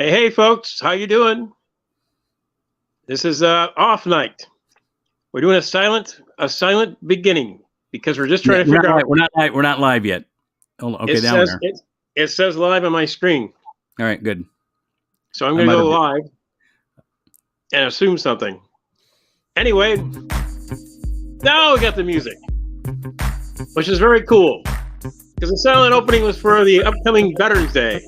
Hey, folks, how you doing? This is off night. We're doing a silent beginning because we're just trying to figure out. We're not live yet. Hold on. Okay, It says it says live on my screen. All right, good. So I'm going to go live and assume something. Anyway, now we got the music, which is very cool because the silent opening was for the upcoming Veterans Day.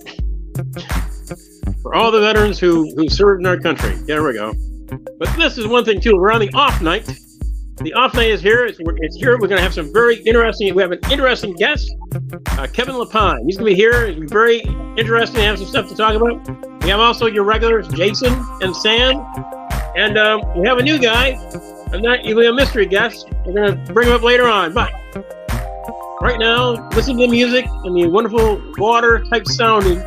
For all the veterans who served in our country. There we go. But this is one thing, too. We're on the off night. The off night is here. It's here. We're going to have some very interesting... We have an interesting guest, Kevin Lapine. He's going to be here. It's going to be very interesting to have some stuff to talk about. We have also your regulars, Jason and Sam. And we have a new guy. He'll be a mystery guest. We're going to bring him up later on. But right now, listen to the music and the wonderful water-type sounding.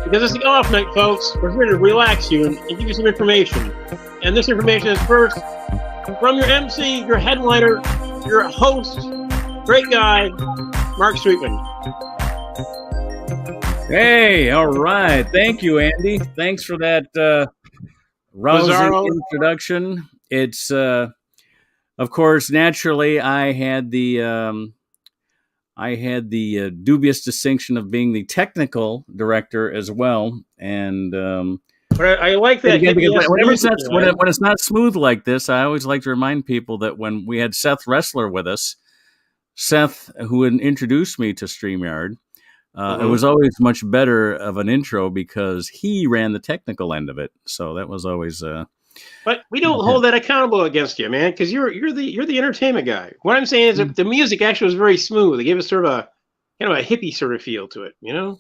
Because it's the off night, folks. We're here to relax you and give you some information. And this information is first from your MC, your headliner, your host, great guy, Mark Sweetman. Hey, all right. Thank you, Andy. Thanks for that rousing introduction. It's, of course, naturally, I had the dubious distinction of being the technical director as well, and but I like that. Again, when it's not smooth like this, I always like to remind people that when we had Seth Ressler with us, Seth, who had introduced me to StreamYard, it was always much better of an intro because he ran the technical end of it. So that was always. But we don't hold that accountable against you, man, because you're the entertainment guy. What I'm saying is that the music actually was very smooth. It gave us sort of a kind of a hippie sort of feel to it, you know.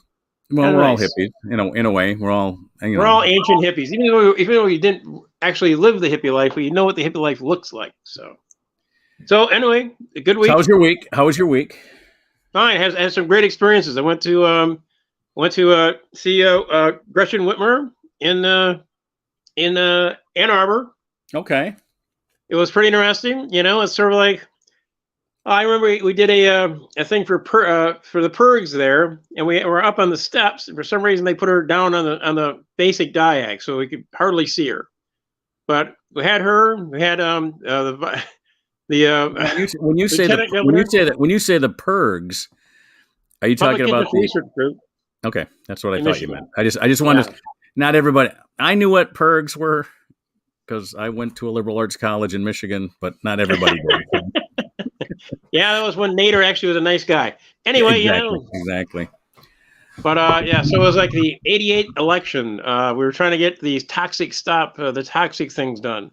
Well, we're all hippies, in a way. We're all all ancient hippies, even though we didn't actually live the hippie life. We know what the hippie life looks like. So anyway, a good week. How was your week? Fine. Had some great experiences. I went to see Gretchen Whitmer in Ann Arbor. Okay. It was pretty interesting. You know, it's sort of like I remember we did a thing for the Pergs there, and we were up on the steps. And for some reason, they put her down on the basic diag, so we could hardly see her. But we had her. We had when you say the Pergs, are you talking about the research group? Okay, that's what I thought you meant. I just wanted to. Not everybody. I knew what Pergs were because I went to a liberal arts college in Michigan, but not everybody did. Yeah, that was when Nader actually was a nice guy. Anyway, exactly. But so it was like the '88 election. We were trying to get the toxic things done.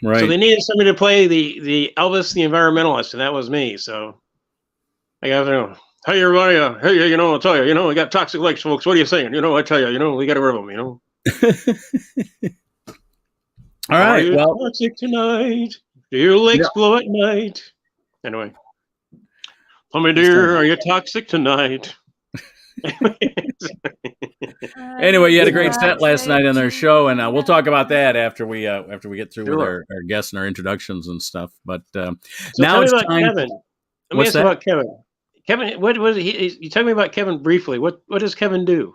Right. So they needed somebody to play the Elvis, the environmentalist, and that was me. So I got hey everybody, hey, I'll tell you, we got toxic lakes, folks. What are you saying? I tell you, we got to rid of them, All right. Well, toxic tonight. Do your lakes blow at night? Anyway, tell me, dear, are you toxic tonight? Anyway, you had a great set last night on their show, and we'll talk about that after we get through with our guests and our introductions and stuff. But now it's time. Kevin. Let me ask about Kevin. Kevin, what was he? You tell me about Kevin briefly. What does Kevin do?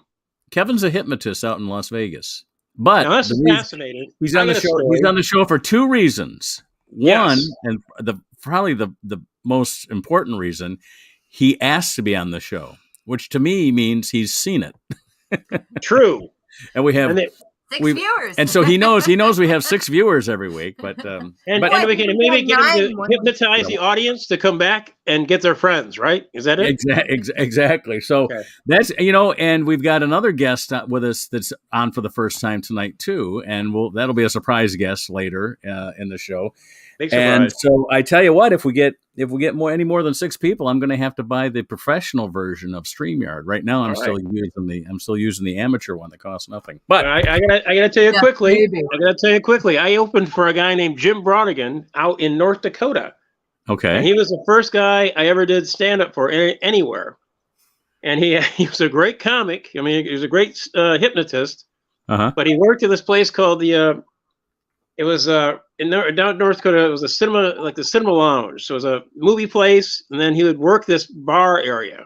Kevin's a hypnotist out in Las Vegas. But now, that's fascinating. He's on the show. He's on the show for two reasons. One, and probably the most important reason, he asked to be on the show, which to me means he's seen it. True. And we have six viewers, and so he knows we have 6 viewers every week. But and we can maybe get him to hypnotize the audience to come back and get their friends. Right? Is that it? Exactly. So that's and we've got another guest with us that's on for the first time tonight too, and that'll be a surprise guest later in the show. And so I tell you what, if we get any more than 6 people, I'm going to have to buy the professional version of StreamYard. Right now, I'm still using the amateur one that costs nothing. But I gotta tell you quickly. I opened for a guy named Jim Bronigan out in North Dakota. Okay, and he was the first guy I ever did stand up for anywhere, and he was a great comic. I mean, he was a great hypnotist. But he worked at this place called It was down North Dakota. It was a cinema, like the cinema lounge. So it was a movie place, and then he would work this bar area.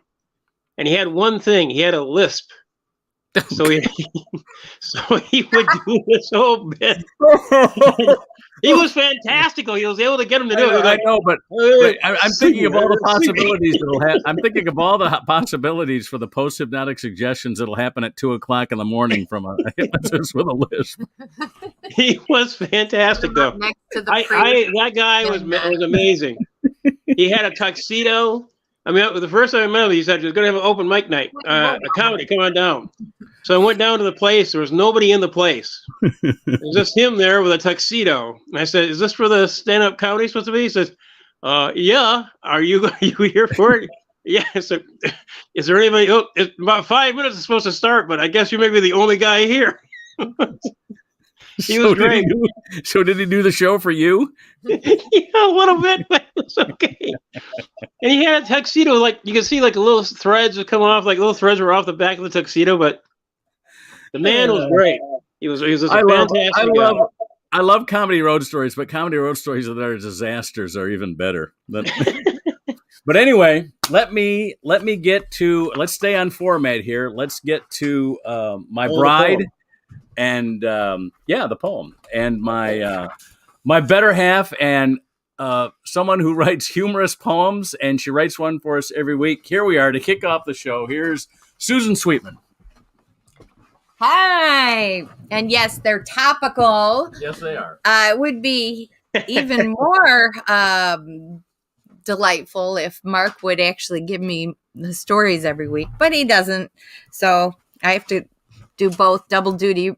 And he had one thing. He had a lisp. So he would do this whole bit. He was fantastical. He was able to get him to do it. I know, but I'm thinking of all the possibilities that'll happen. I'm thinking of all the possibilities for the post-hypnotic suggestions that'll happen at 2:00 in the morning from a hypnotist with a lisp. He was fantastic, though. That guy was amazing. He had a tuxedo. I mean, the first time I met him, he said he was going to have an open mic night, a comedy. Come on down. So I went down to the place. There was nobody in the place. It was just him there with a tuxedo. And I said, "Is this for the stand-up comedy supposed to be?" He says, "Yeah. Are you here for it?" Yeah. So, is there anybody? Oh, it's about 5 minutes. It's supposed to start, but I guess you may be the only guy here. He was great. So did he do the show for you? Yeah, a little bit, but it was okay. And he had a tuxedo, like you can see, like little threads would come off, like little threads were off the back of the tuxedo. But the man was great. He was just a fantastic guy. I love comedy road stories, but comedy road stories that are disasters are even better. But anyway, let's stay on format here. Let's get to my bride. And the poem, and my better half, and someone who writes humorous poems, and she writes one for us every week. Here we are to kick off the show. Here's Susan Sweetman. Hi, and yes, they're topical. Yes, they are. It would be even more delightful if Mark would actually give me the stories every week, but he doesn't. So I have to do both, double duty.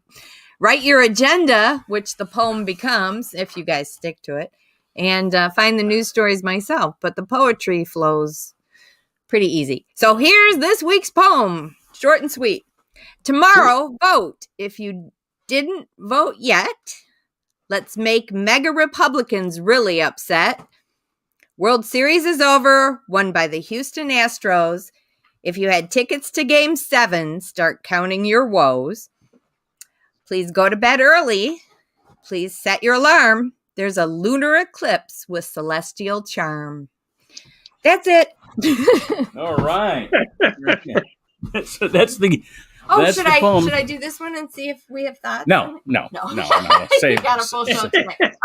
Write your agenda, which the poem becomes, if you guys stick to it, and find the news stories myself. But the poetry flows pretty easy. So here's this week's poem, short and sweet. Tomorrow, vote. If you didn't vote yet, let's make mega Republicans really upset. World Series is over, won by the Houston Astros. If you had tickets to Game 7, start counting your woes. Please go to bed early. Please set your alarm. There's a lunar eclipse with celestial charm. That's it. All right. That's the. Oh, that's should the poem. Should I do this one and see if we have thoughts? No. Save, got a full show tonight.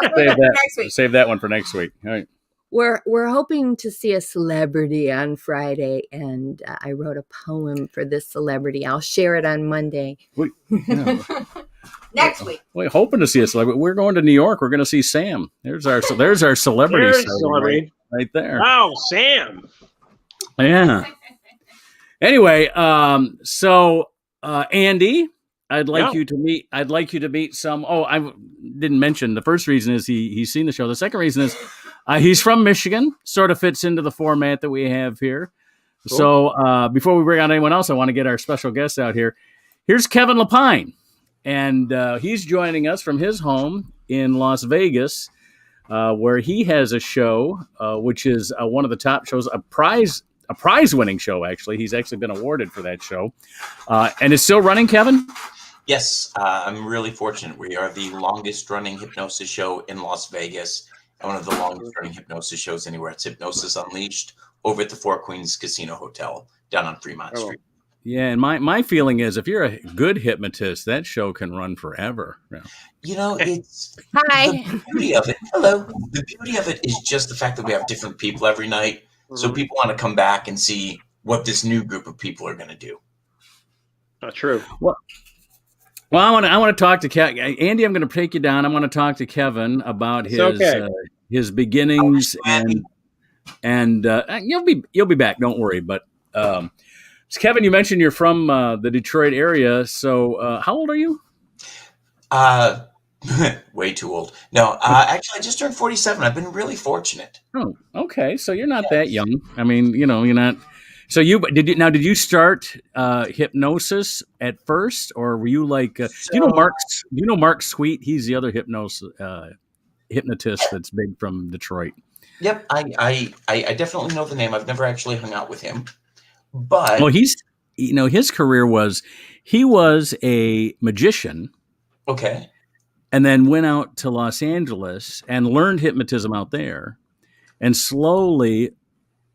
Save that one for next week. All right. We're hoping to see a celebrity on Friday, and I wrote a poem for this celebrity. I'll share it on Monday. Next week. We're hoping to see a celebrity. We're going to New York. We're going to see Sam. There's our celebrity. Celebrity right there. Wow, Sam. Yeah. Anyway, so Andy, I'd like you to meet some. Oh, I didn't mention the first reason is he's seen the show. The second reason is he's from Michigan. Sort of fits into the format that we have here. Cool. So before we bring on anyone else, I want to get our special guest out here. Here's Kevin Lapine, and he's joining us from his home in Las Vegas, where he has a show, which is one of the top shows, a prize-winning show. Actually, he's actually been awarded for that show, and it's still running. Kevin. Yes, I'm really fortunate. We are the longest-running hypnosis show in Las Vegas, and one of the longest-running hypnosis shows anywhere. It's Hypnosis Unleashed over at the Four Queens Casino Hotel down on Fremont Street. Yeah, and my feeling is if you're a good hypnotist, that show can run forever. Yeah. You know, it's Hi. The beauty of it. Hello. The beauty of it is just the fact that we have different people every night, so people want to come back and see what this new group of people are going to do. Not true. Well, I want to talk to Andy. I'm going to take you down. I want to talk to Kevin about his beginnings, and you'll be back. Don't worry. But Kevin, you mentioned you're from the Detroit area. So how old are you? Way too old. No, actually, I just turned 47. I've been really fortunate. Oh, okay. So you're not that young. I mean, you're not. So did you start hypnosis at first, or were you like? Do you know Mark Sweet? He's the other hypnotist that's big from Detroit. Yep, I definitely know the name. I've never actually hung out with him, but his career was he was a magician. Okay. And then went out to Los Angeles and learned hypnotism out there, and slowly,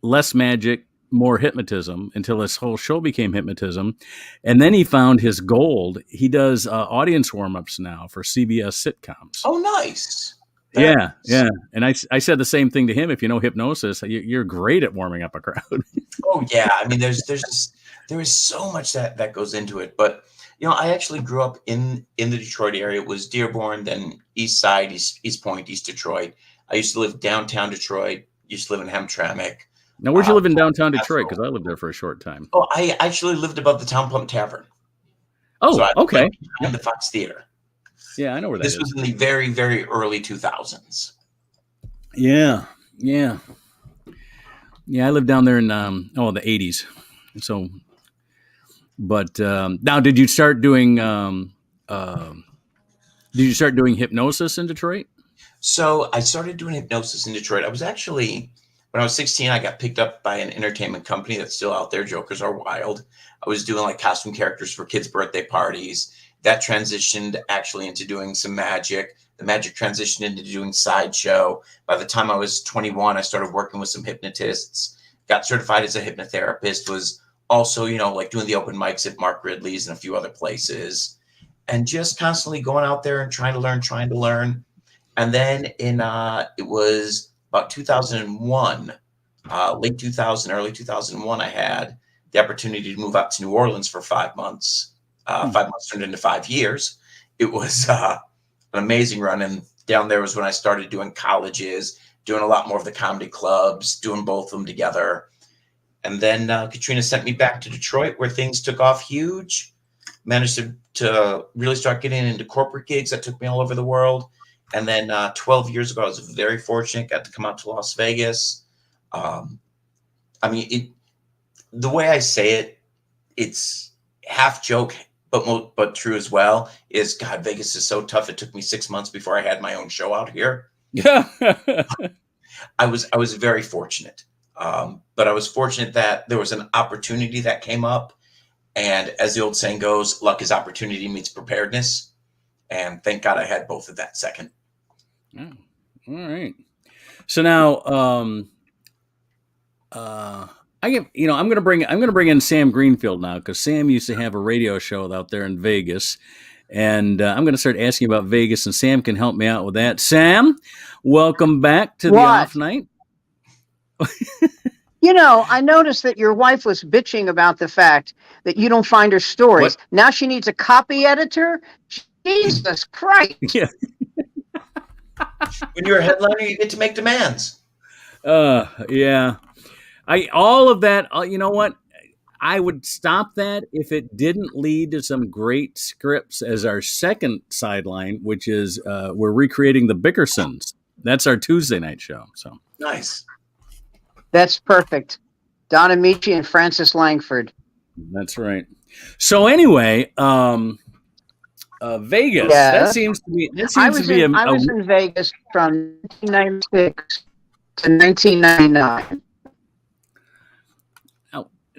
less magic, more hypnotism until this whole show became hypnotism. And then he found his gold. He does audience warm-ups now for CBS sitcoms. Oh, nice. Yeah. And I said the same thing to him. If you know hypnosis, you're great at warming up a crowd. Oh, yeah. I mean, there is so much that goes into it. But, I actually grew up in the Detroit area. It was Dearborn, then East Side, East Point, East Detroit. I used to live downtown Detroit. Used to live in Hamtramck. Now, where'd you live in downtown Detroit? Because I lived there for a short time. Oh, I actually lived above the Town Plum Tavern. Oh, so okay. Behind the Fox Theater. Yeah, I know where that is. This was in the very, very early 2000s. Yeah. I lived down there in the 80s. So, but now, did you start doing hypnosis in Detroit? So I started doing hypnosis in Detroit. I was actually, when I was 16, I got picked up by an entertainment company that's still out there. Jokers Are Wild. I was doing like costume characters for kids' birthday parties. That transitioned actually into doing some magic. The magic transitioned into doing sideshow. By the time I was 21, I started working with some hypnotists, got certified as a hypnotherapist, was also, like doing the open mics at Mark Ridley's and a few other places, and just constantly going out there and trying to learn. And then it was about 2001, late 2000, early 2001, I had the opportunity to move out to New Orleans for 5 months. 5 months turned into 5 years. It was an amazing run. And down there was when I started doing colleges, doing a lot more of the comedy clubs, doing both of them together. And then Katrina sent me back to Detroit, where things took off huge. Managed to really start getting into corporate gigs that took me all over the world. And then 12 years ago, I was very fortunate, got to come out to Las Vegas. The way I say it, it's half joke, but true as well, is God, Vegas is so tough. It took me 6 months before I had my own show out here. I was very fortunate. But I was fortunate that there was an opportunity that came up. And as the old saying goes, luck is opportunity meets preparedness. And thank God I had both of that second. Oh, all right. So now, I'm going to bring in Sam Greenfield now, because Sam used to have a radio show out there in Vegas, and I'm going to start asking about Vegas, and Sam can help me out with that. Sam, welcome back to the off night. I noticed that your wife was bitching about the fact that you don't find her stories. What? Now she needs a copy editor. Jesus Christ. Yeah. When you're a headliner, you get to make demands. Yeah. All of that, you know what? I would stop that if it didn't lead to some great scripts as our second sideline, which is we're recreating the Bickersons. That's our Tuesday night show. So nice. That's perfect. Don Amici and Francis Langford. That's right. So anyway, Vegas. Yeah. That seems to be. I was in Vegas from 1996 to 1999.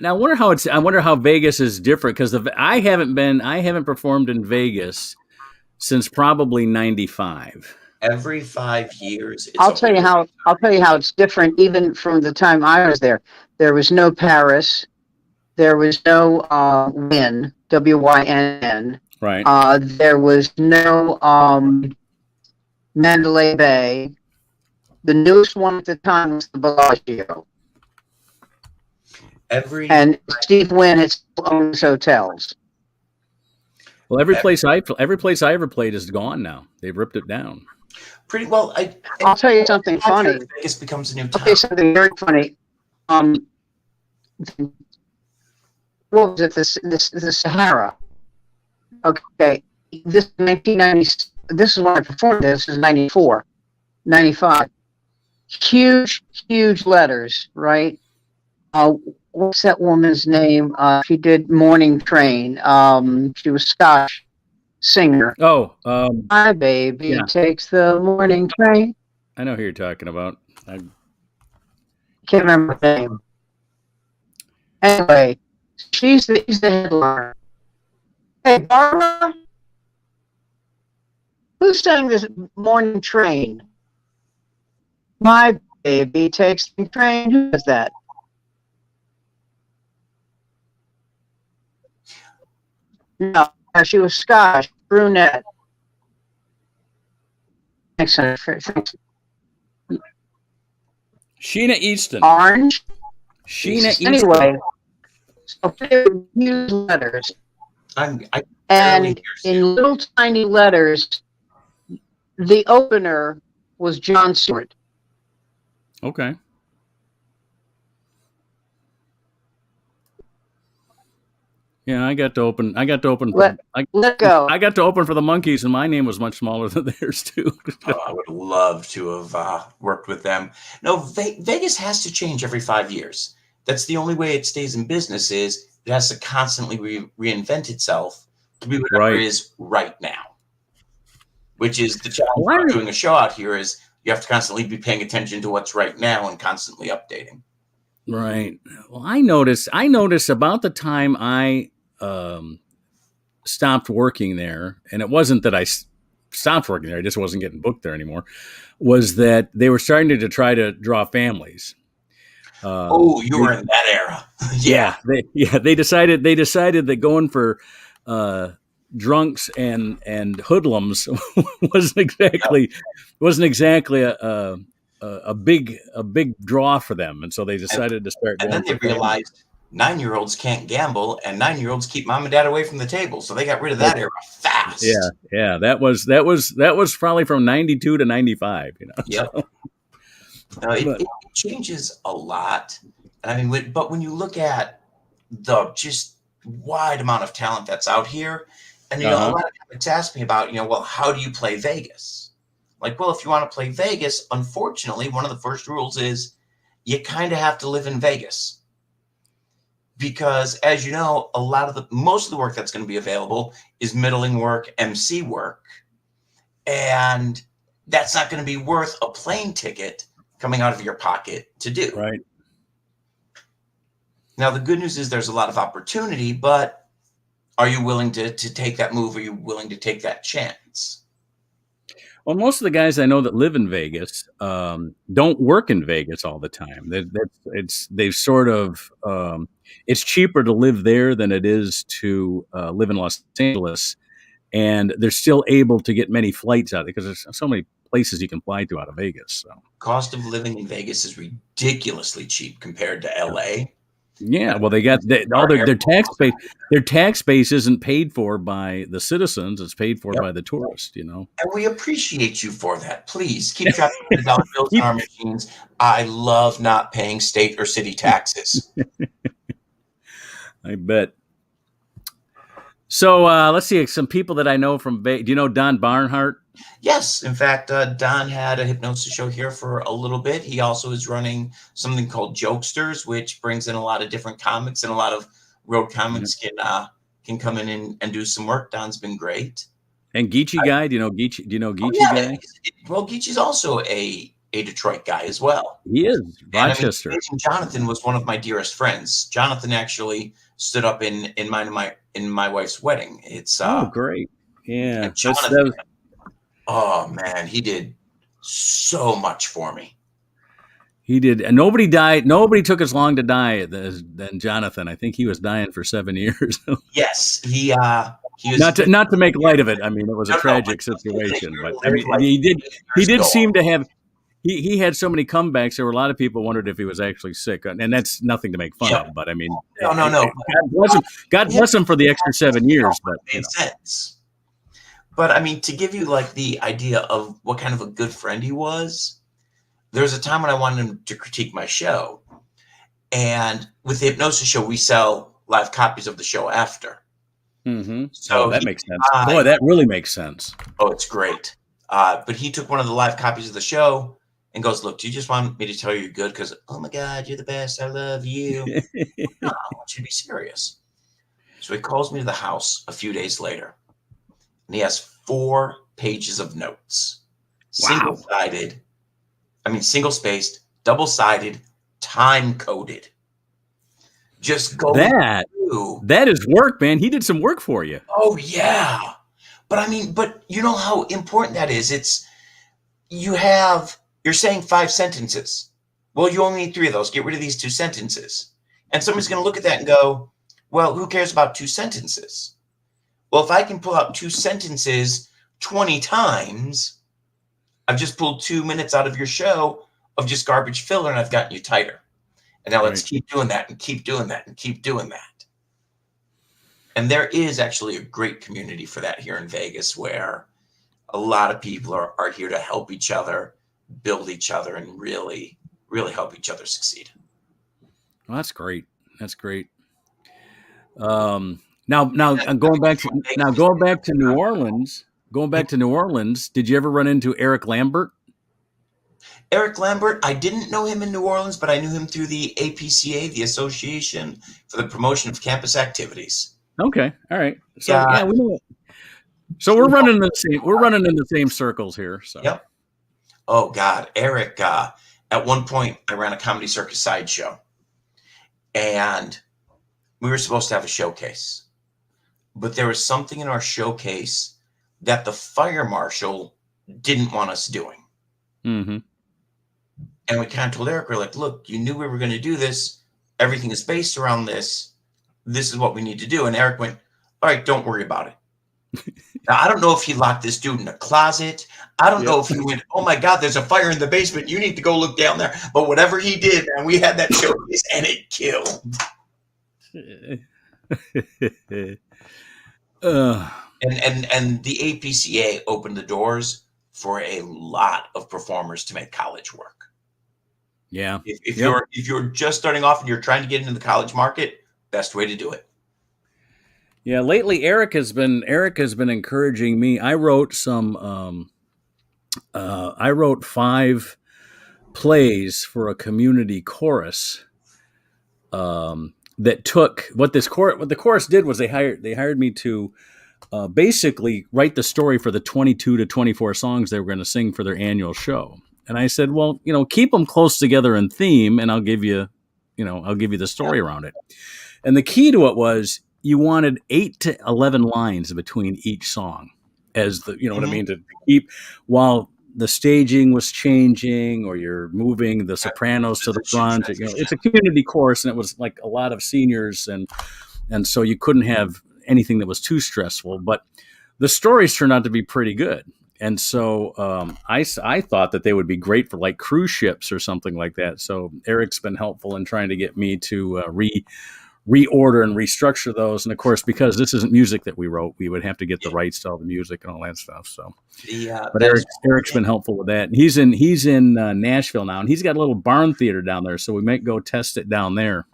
Now I wonder how Vegas is different, because I haven't performed in Vegas since probably 95. Every 5 years. I'll tell you how it's different. Even from the time I was there, there was no Paris, there was no Wynn, WYNN. Right. There was no Mandalay Bay. The newest one at the time was the Bellagio. And Steve Wynn had owns hotels. Well, every place I ever played is gone now. They've ripped it down. Pretty well. I'll tell you something funny. Vegas becomes a new town. Okay, something very funny. What was it? The Sahara. Okay, this 1990. This is when I performed. This is 94, 95. Huge letters, right? What's that woman's name? She did Morning Train. She was Scotch singer. Oh, my baby takes the morning train. I know who you're talking about. I can't remember her name. Anyway, she's the headliner. Hey, Barbara, who sang this Morning Train? My baby takes the train. Who is that? No, she was Scottish, brunette. Thanks. Sheena Easton. Orange. Sheena Easton. Anyway, so use letters. And in little tiny letters, the opener was Jon Stewart. Okay. Yeah, I got to open. Let go. I got to open for the Monkees, and my name was much smaller than theirs too. I would love to have worked with them. No, Vegas has to change every 5 years. That's the only way it stays in business. Is it has to constantly reinvent itself to be whatever is right now. Which is the challenge of doing a show out here is you have to constantly be paying attention to what's right now and constantly updating. Right. Well, I noticed about the time I stopped working there, and it wasn't that I stopped working there, I just wasn't getting booked there anymore, was that they were starting to try to draw families. You were in that era. Yeah. They decided that going for drunks and hoodlums wasn't exactly a big draw for them, and so they decided to start. And then they realized 9-year-olds can't gamble, and 9-year-olds keep mom and dad away from the table, so they got rid of that era fast. Yeah. That was probably from 92 to 95. Yep. So. It changes a lot. I mean, but when you look at the just wide amount of talent that's out here, and a lot of parents ask me about, well, how do you play Vegas? Like, well, if you want to play Vegas, unfortunately, one of the first rules is you kind of have to live in Vegas. Because, as you know, most of the work that's going to be available is middling work, MC work. And that's not going to be worth a plane ticket coming out of your pocket to do. Right. Now, the good news is there's a lot of opportunity, but are you willing to take that move? Are you willing to take that chance? Well, most of the guys I know that live in Vegas don't work in Vegas all the time. It's cheaper to live there than it is to live in Los Angeles, and they're still able to get many flights out because there's so many places you can fly to out of Vegas. So cost of living in Vegas is ridiculously cheap compared to LA. Yeah, well, they got all their tax base. Their tax base isn't paid for by the citizens; it's paid for by the tourists. And we appreciate you for that. Please keep track of the dollar bills in our machines. I love not paying state or city taxes. I bet. So let's see some people that I know from. Do you know Don Barnhart? Yes. In fact, Don had a hypnosis show here for a little bit. He also is running something called Jokesters, which brings in a lot of different comics, and a lot of road comics can come in and do some work. Don's been great. And Geechee Guy, do you know Geechee Guy? Well, Geechee's also a Detroit guy as well. He is Rochester. Jonathan was one of my dearest friends. Jonathan actually stood up in my wife's wedding. It's great. Yeah. Oh man, he did so much for me. He did, and nobody died. Nobody took as long to die than Jonathan. I think he was dying for 7 years. Yes, he was not to make light of it. I mean, it was a tragic situation, but I mean, he did seem to have. He had so many comebacks. There were a lot of people wondered if he was actually sick, and that's nothing to make fun of. But I mean, no. God bless him for the extra 7 years. But it made sense. But I mean, to give you like the idea of what kind of a good friend he was, there was a time when I wanted him to critique my show. And with the hypnosis show, we sell live copies of the show after. Mm-hmm. So that makes sense. Boy, that really makes sense. Oh, it's great. But he took one of the live copies of the show and goes, "Look, do you just want me to tell you you're good? Because, oh my God, you're the best. I love you." No, I want you to be serious. So he calls me to the house a few days later. And he has 4 pages of notes. Wow. Single-spaced, double-sided, time-coded. Just go through. That is work, man. He did some work for you. Oh, yeah. But you know how important that is. You're saying 5 sentences. Well, you only need 3 of those. Get rid of these 2 sentences. And somebody's going to look at that and go, well, who cares about 2 sentences? Well, if I can pull out 2 sentences 20 times, I've just pulled 2 minutes out of your show of just garbage filler, and I've gotten you tighter. And now let's keep doing that and keep doing that and keep doing that. And there is actually a great community for that here in Vegas, where a lot of people are here to help each other, build each other, and really, really help each other succeed. Well, that's great. That's great. Now going back to New Orleans. Going back to New Orleans, did you ever run into Eric Lambert? Eric Lambert, I didn't know him in New Orleans, but I knew him through the APCA, the Association for the Promotion of Campus Activities. Okay, all right. So we know it. So we're running in the same circles here. So. Yep. Oh God, Eric. At one point, I ran a Comedy Circus sideshow, and we were supposed to have a showcase, but there was something in our showcase that the fire marshal didn't want us doing. Mm-hmm. And we kind of told Eric, we're like, look, you knew we were going to do this. Everything is based around this. This is what we need to do. And Eric went, all right, don't worry about it. Now, I don't know if he locked this dude in a closet. I don't know if he went, oh my God, there's a fire in the basement. You need to go look down there. But whatever he did, man, we had that showcase and it killed. And the APCA opened the doors for a lot of performers to make college work. Yeah. If you're just starting off and you're trying to get into the college market, best way to do it. Yeah, lately Eric has been encouraging me. I wrote 5 plays for a community chorus. That took what the chorus did was they hired me to basically write the story for the 22 to 24 songs they were going to sing for their annual show. And I said, well, keep them close together in theme, and I'll give you the story around it. And the key to it was you wanted 8 to 11 lines between each song, as what I mean, to keep while the staging was changing, or you're moving the sopranos to the front. It's a community chorus, and it was like a lot of seniors, and so you couldn't have anything that was too stressful. But the stories turned out to be pretty good. And so I thought that they would be great for like cruise ships or something like that. So Eric's been helpful in trying to get me to reorder and restructure those. And of course, because this isn't music that we wrote, we would have to get the rights to all the music and all that stuff. So, but Eric's been helpful with that. He's in Nashville now, and he's got a little barn theater down there. So we might go test it down there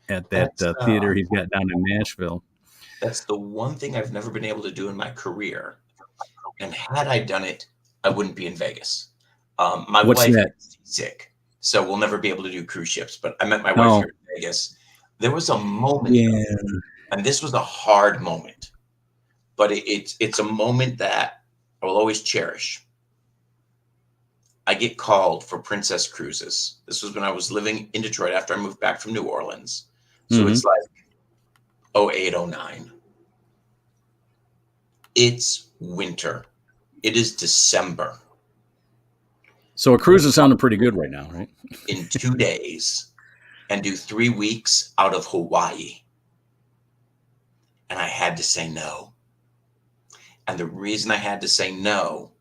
at that theater he's got down in Nashville. That's the one thing I've never been able to do in my career. And had I done it, I wouldn't be in Vegas. My wife is sick, so we'll never be able to do cruise ships. But I met my wife here in Vegas. There was a moment, and this was a hard moment, but it's a moment that I will always cherish. I get called for Princess Cruises. This was when I was living in Detroit after I moved back from New Orleans. So it's like 08, 09. It's winter. It is December. So a cruise is sounding pretty good right now, right? In 2 days, and do 3 weeks out of Hawaii. And I had to say no. And the reason I had to say no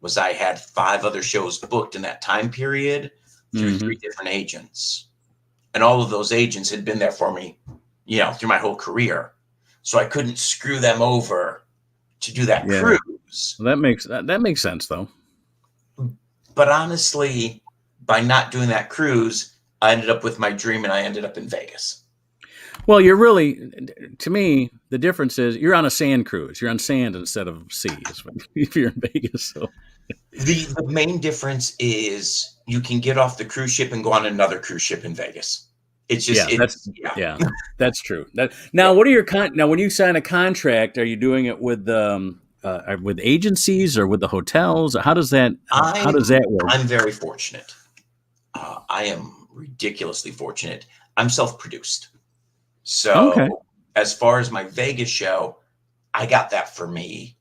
was I had 5 other shows booked in that time period through 3 different agents. And all of those agents had been there for me, through my whole career. So I couldn't screw them over to do that cruise. Well, that makes sense, though. But honestly, by not doing that cruise, I ended up with my dream, and I ended up in Vegas. Well, to me, the difference is you're on a sand cruise. You're on sand instead of sea if you're in Vegas. So. The main difference is you can get off the cruise ship and go on another cruise ship in Vegas. It's just that's true. Now, what are your now when you sign a contract? Are you doing it with agencies or with the hotels? Or how does that work? I'm very fortunate. I am ridiculously fortunate. I'm self-produced. So as far as my Vegas show, I got that for me.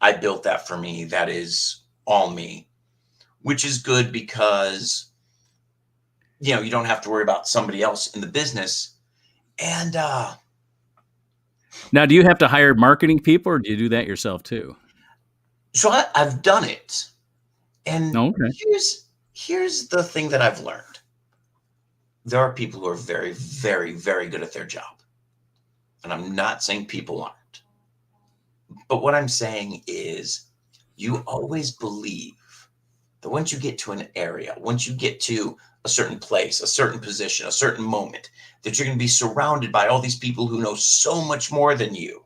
I built that for me. That is all me, which is good because, you don't have to worry about somebody else in the business. And Now, do you have to hire marketing people, or do you do that yourself too? So I've done it. And okay. here's the thing that I've learned. There are people who are very, very, very good at their job. And I'm not saying people aren't. But what I'm saying is you always believe that once you get to an area, once you get to a certain place, a certain position, a certain moment, that you're going to be surrounded by all these people who know so much more than you.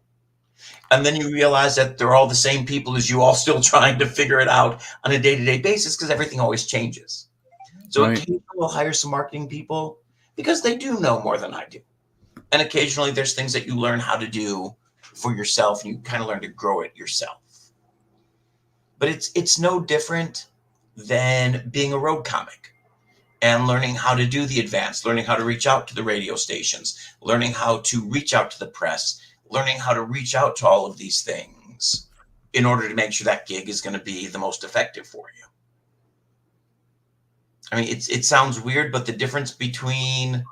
And then you realize that they're all the same people as you, all still trying to figure it out on a day-to-day basis because everything always changes. So occasionally we'll hire some marketing people because they do know more than I do. And occasionally there's things that you learn how to do for yourself and you kind of learn to grow it yourself. But it's no different than being a road comic and learning how to do the advanced, learning how to reach out to the radio stations, learning how to reach out to the press, learning how to reach out to all of these things in order to make sure that gig is going to be the most effective for you. I mean, it sounds weird, but the difference between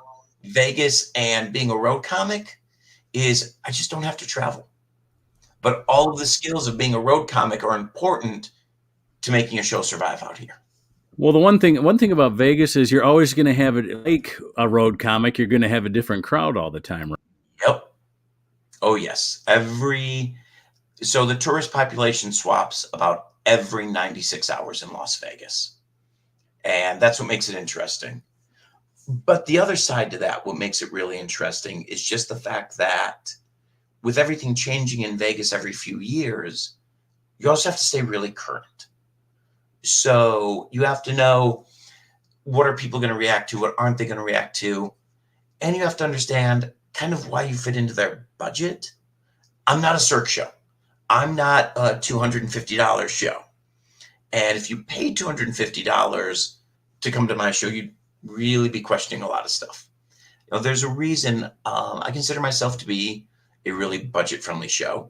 Vegas and being a road comic is I just don't have to travel. But all of the skills of being a road comic are important to making a show survive out here. Well, the one thing about Vegas is you're always going to have it like a road comic. You're going to have a different crowd all the time. Right? Yep. Oh, yes. So the tourist population swaps about every 96 hours in Las Vegas. And that's what makes it interesting. But the other side to that, what makes it really interesting is just the fact that with everything changing in Vegas every few years, you also have to stay really current. So you have to know what are people going to react to, what aren't they going to react to? And you have to understand kind of why you fit into their budget. I'm not a Cirque show. I'm not a $250 show. And if you paid $250 to come to my show, you'd really be questioning a lot of stuff. You know, there's a reason I consider myself to be a really budget-friendly show.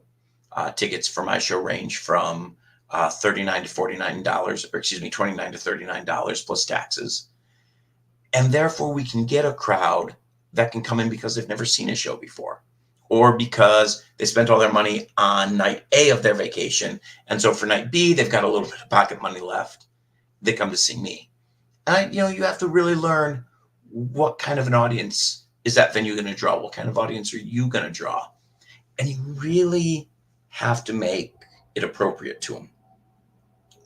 Tickets for my show range from $39 to $49, or excuse me, $29 to $39 plus taxes. And therefore we can get a crowd that can come in because they've never seen a show before, or because they spent all their money on night A of their vacation. And so for night B, they've got a little bit of pocket money left. They come to see me. And you have to really learn what kind of an audience is that venue going to draw? What kind of audience are you going to draw? And you really have to make it appropriate to them.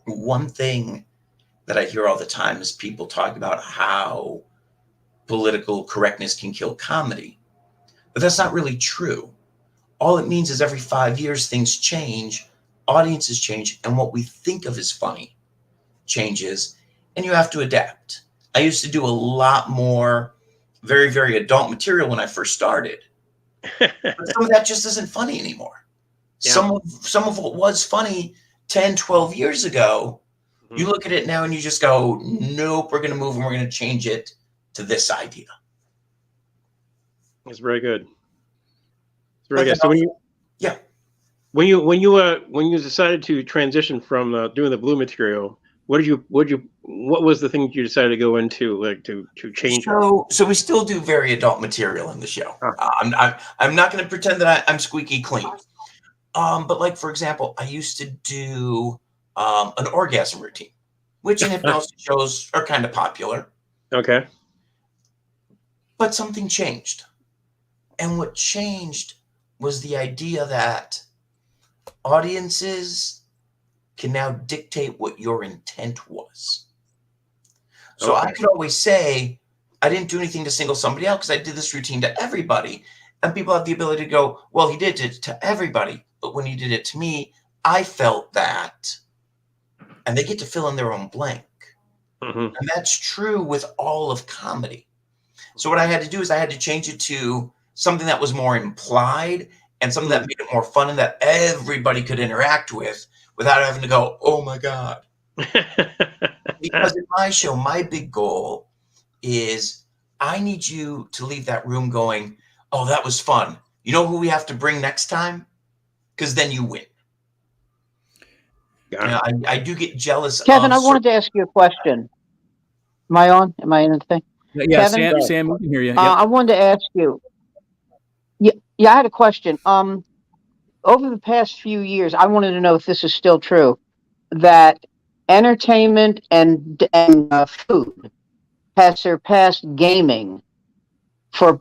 One thing that I hear all the time is people talk about how political correctness can kill comedy. But that's not really true. All it means is every 5 years, things change, audiences change, and what we think of as funny changes, and you have to adapt. I used to do a lot more very, very adult material when I first started. But some of that just isn't funny anymore. Yeah. Some of what was funny 10, 12 years ago, you look at it now and you just go, nope, we're going to move and we're going to change it to this idea. It's very good. It's very good. So when you decided to transition from doing the blue material, what was the thing you decided to go into, like to change? So we still do very adult material in the show. I'm not going to pretend that I'm squeaky clean. But like, for example, I used to do an orgasm routine, which in hypnosis shows are kind of popular. Okay. But something changed. And what changed was the idea that audiences can now dictate what your intent was. So I could always say, I didn't do anything to single somebody out because I did this routine to everybody. And people have the ability to go, well, he did it to everybody. But when he did it to me, I felt that. And they get to fill in their own blank. Mm-hmm. And that's true with all of comedy. So what I had to do is I had to change it to something that was more implied and something that made it more fun and that everybody could interact with without having to go, oh my God. Because in my show, my big goal is I need you to leave that room going, oh, that was fun. You know who we have to bring next time? Because then you win. I do get jealous. Kevin, I wanted to ask you a question. Am I on? Am I in the thing? Yeah, Kevin? Sam, we can hear you. Yep. I wanted to ask you. Yeah, I had a question. Over the past few years, I wanted to know if this is still true, that entertainment and food has surpassed gaming for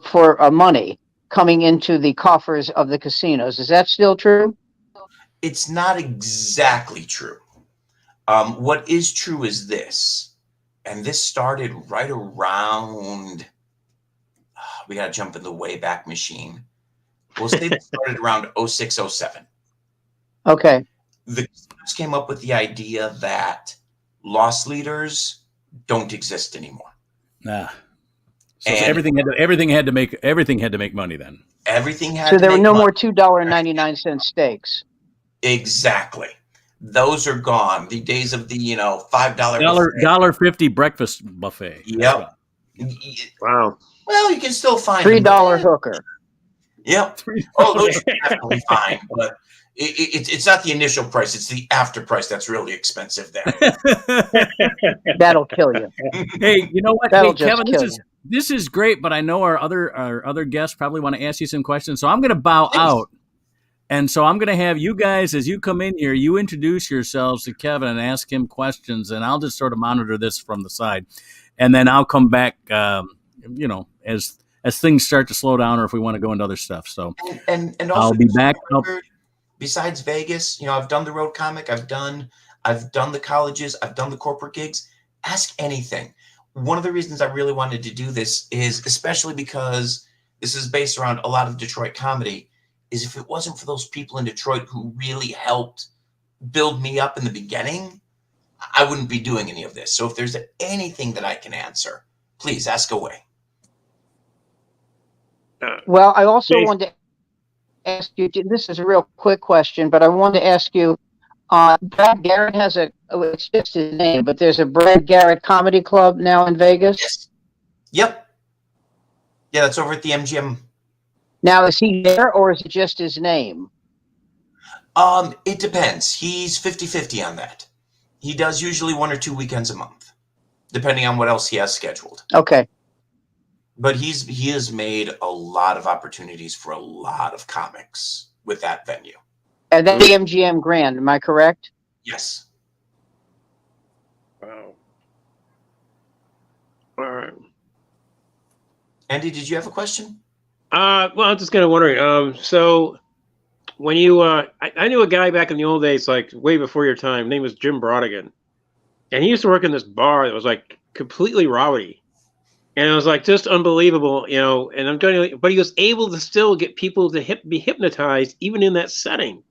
money coming into the coffers of the casinos. Is that still true? It's not exactly true. What is true is this, and this started right around. We got to jump in the way back machine. We'll say it started around 06, 07. Okay. The casinos came up with the idea that loss leaders don't exist anymore. So everything had to make money then. Everything had. So there were no more $2.99 steaks. Exactly. Those are gone. The days of the $5 $1.50 breakfast buffet. Yep. Wow. Well, you can still find $3 hooker. Yep. Oh, those are definitely fine, but it's not the initial price; it's the after price that's really expensive there. That'll kill you. Hey, you know what? That'll hey, Kevin, this is great, but I know our other guests probably want to ask you some questions, so I'm going to bow out. And so I'm going to have you guys, as you come in here, you introduce yourselves to Kevin and ask him questions, and I'll just sort of monitor this from the side. And then I'll come back, as things start to slow down or if we want to go into other stuff. So and also I'll be back. Besides Vegas, I've done the road comic, I've done the colleges, I've done the corporate gigs. Ask anything. One of the reasons I really wanted to do this is, especially because this is based around a lot of Detroit comedy, is if it wasn't for those people in Detroit who really helped build me up in the beginning, I wouldn't be doing any of this. So if there's anything that I can answer, please ask away. Well, I also wanted to ask you, this is a real quick question, but I wanted to ask you, Brad Garrett has it's just his name, but there's a Brad Garrett Comedy Club now in Vegas? Yes. Yep. Yeah, that's over at the MGM. Now, is he there or is it just his name? It depends. He's 50-50 on that. He does usually 1 or 2 weekends a month, depending on what else he has scheduled. Okay. But he has made a lot of opportunities for a lot of comics with that venue. And then the MGM Grand, am I correct? Yes. Wow. All right. Andy, did you have a question? Well, I'm just kind of wondering. So when you, I knew a guy back in the old days, like way before your time. His name was Jim Brodigan, and he used to work in this bar that was like completely rowdy. And it was like just unbelievable, and I'm telling you, but he was able to still get people to be hypnotized even in that setting.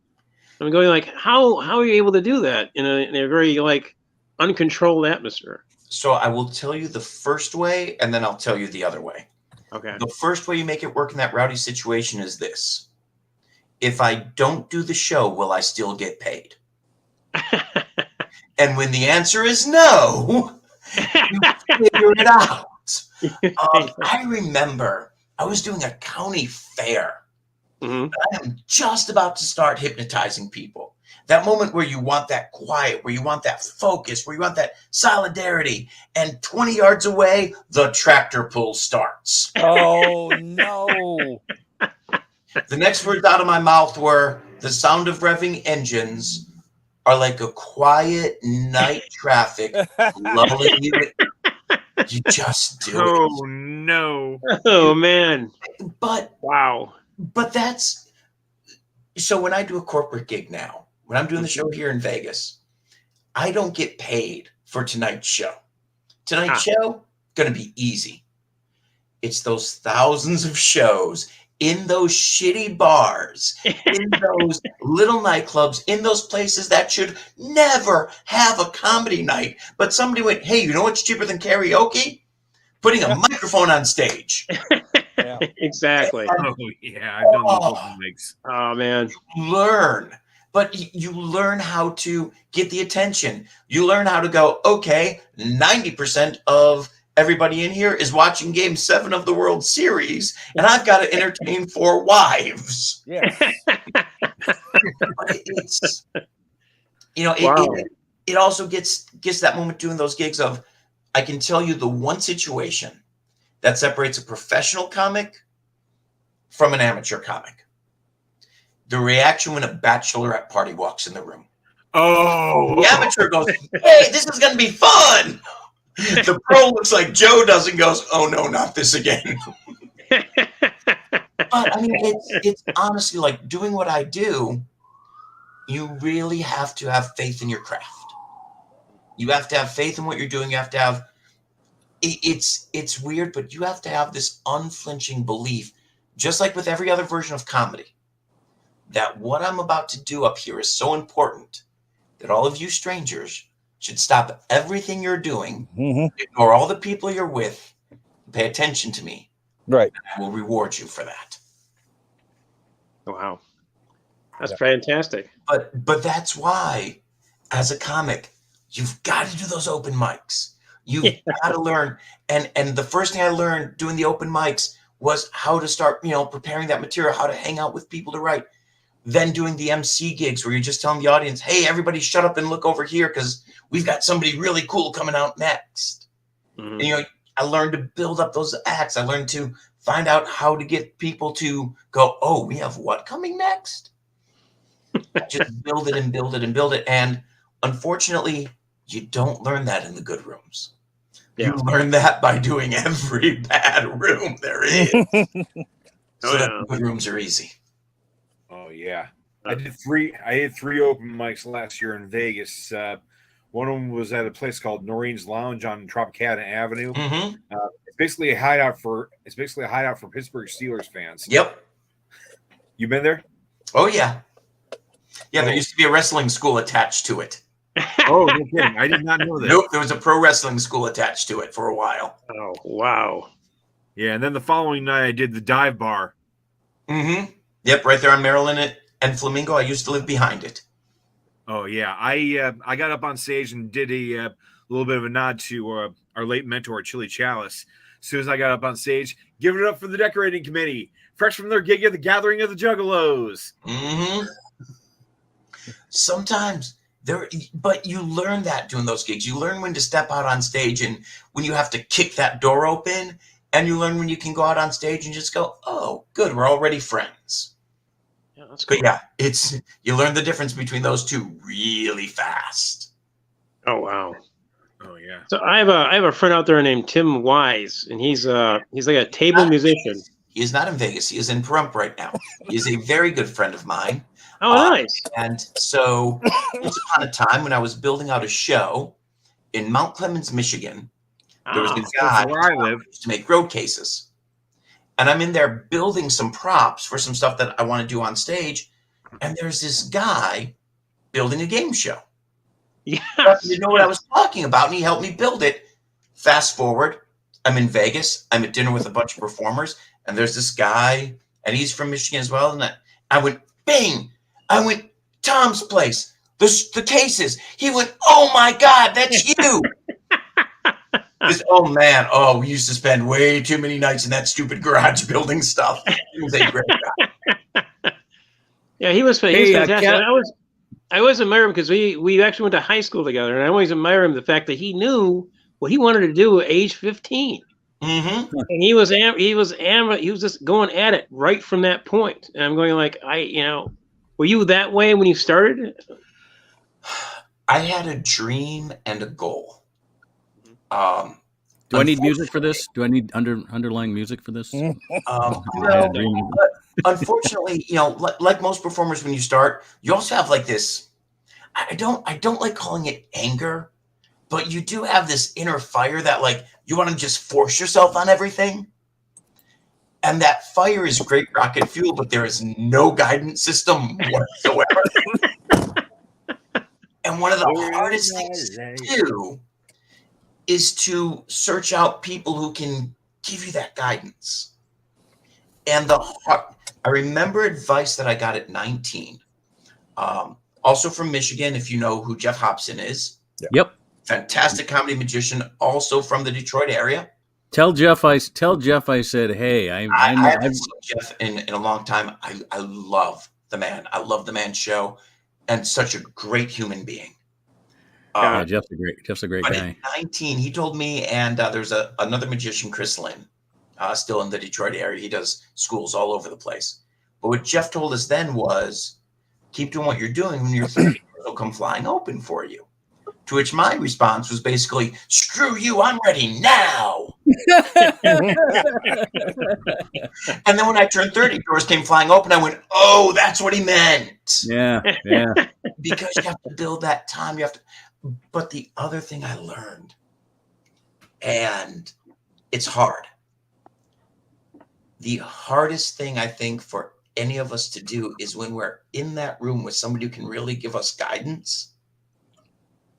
I'm going like, how are you able to do that in a very like uncontrolled atmosphere? So I will tell you the first way, and then I'll tell you the other way. Okay. The first way you make it work in that rowdy situation is this. If I don't do the show, will I still get paid? And when the answer is no, you figure it out. I remember I was doing a county fair. Mm-hmm. I am just about to start hypnotizing people. That moment where you want that quiet, where you want that focus, where you want that solidarity, and 20 yards away, the tractor pull starts. Oh, no. The next words out of my mouth were, the sound of revving engines are like a quiet night traffic lulling you. You just do it. Oh, no. Oh, man. But wow. But that's, so when I do a corporate gig now, when I'm doing the show here in Vegas, I don't get paid for tonight's show. Tonight's show, going to be easy. It's those thousands of shows in those shitty bars, in those little nightclubs, in those places that should never have a comedy night. But somebody went, hey, you know what's cheaper than karaoke? Putting a microphone on stage. Yeah. Exactly. Oh, yeah. I've done those gigs. Oh, man. Learn. But you learn how to get the attention. You learn how to go, okay, 90% of everybody in here is watching Game 7 of the World Series, and I've got to entertain 4 wives. Yes. It's, Wow. it also gets that moment doing those gigs of, I can tell you the one situation that separates a professional comic from an amateur comic. The reaction when a bachelorette party walks in the room. Oh, The amateur goes, "Hey, this is going to be fun." The pro looks like Joe does and goes, "Oh no, not this again." But I mean, it's honestly like doing what I do. You really have to have faith in your craft. You have to have faith in what you're doing. You have to have. It's weird, but you have to have this unflinching belief, just like with every other version of comedy, that what I'm about to do up here is so important that all of you strangers should stop everything you're doing, ignore all the people you're with, pay attention to me. Right. And I will reward you for that. Wow. That's fantastic. But that's why, as a comic, you've got to do those open mics. You've got to learn. And the first thing I learned doing the open mics was how to start, preparing that material, how to hang out with people to write. Then doing the MC gigs where you're just telling the audience, "Hey, everybody shut up and look over here because we've got somebody really cool coming out next." Mm-hmm. And, I learned to build up those acts. I learned to find out how to get people to go, "Oh, we have what coming next?" Just build it and build it and build it. And unfortunately, you don't learn that in the good rooms. Yeah. You learn that by doing every bad room there is. So the good rooms are easy. Oh yeah, I did three open mics last year in Vegas. One of them was at a place called Noreen's Lounge on Tropicana Avenue. Mm-hmm. It's basically a hideout for Pittsburgh Steelers fans. Yep. You been there? Oh yeah. Yeah, there used to be a wrestling school attached to it. Oh, no kidding. I did not know that. Nope, there was a pro wrestling school attached to it for a while. Oh, wow. Yeah, and then the following night I did the dive bar. Mm-hmm. Yep, right there on Maryland and Flamingo. I used to live behind it. Oh, yeah. I got up on stage and did a little bit of a nod to our late mentor, Chili Chalice. As soon as I got up on stage, give it up for the decorating committee. Fresh from their gig at the Gathering of the Juggalos. Mm-hmm. Sometimes but you learn that doing those gigs. You learn when to step out on stage and when you have to kick that door open, and you learn when you can go out on stage and just go, "Oh, good, we're already friends." Yeah, that's good. But yeah, you learn the difference between those two really fast. Oh wow. Oh yeah. So I have a friend out there named Tim Wise, and he's like a table musician. He is not in Vegas. He is in Pahrump right now. He is a very good friend of mine. Oh, nice. And so once upon a time when I was building out a show in Mount Clemens, Michigan, there was a guy where I live to make road cases. And I'm in there building some props for some stuff that I want to do on stage. And there's this guy building a game show. Yes. You know what I was talking about, and he helped me build it. Fast forward, I'm in Vegas. I'm at dinner with a bunch of performers, and there's this guy, and he's from Michigan as well. And I went, bing! I went, Tom's place, the cases. He went, "Oh my God, that's you." Oh man, we used to spend way too many nights in that stupid garage building stuff. He was a great guy. Yeah, he was fantastic. I always admire him because we actually went to high school together, and I always admire him the fact that he knew what he wanted to do at age 15. Mm-hmm. And he was just going at it right from that point. And I'm going like, were you that way when you started? I had a dream and a goal. Do I need music for this? Do I need underlying music for this? No, unfortunately, like most performers, when you start, you also have like this. I don't like calling it anger, but you do have this inner fire that like you want to just force yourself on everything. And that fire is great rocket fuel, but there is no guidance system whatsoever. And one of the hardest things to do is to search out people who can give you that guidance. And I remember advice that I got at 19. Also from Michigan, if you know who Jeff Hobson is. Yep. Fantastic comedy magician, also from the Detroit area. Tell Jeff I said, hey, I haven't seen Jeff in a long time. I love the man. I love the man's show, and such a great human being. Yeah, Jeff's a great guy. At 19, he told me, and there's another magician, Chris Lynn. still in the Detroit area. He does schools all over the place. But what Jeff told us then was, keep doing what you're doing. When you're 30, it'll come flying open for you. To which my response was basically, screw you, I'm ready now. And then when I turned 30, doors came flying open. I went, oh, that's what he meant. Yeah. Because you have to build that time. But the other thing I learned, and it's hard. The hardest thing I think for any of us to do is when we're in that room with somebody who can really give us guidance,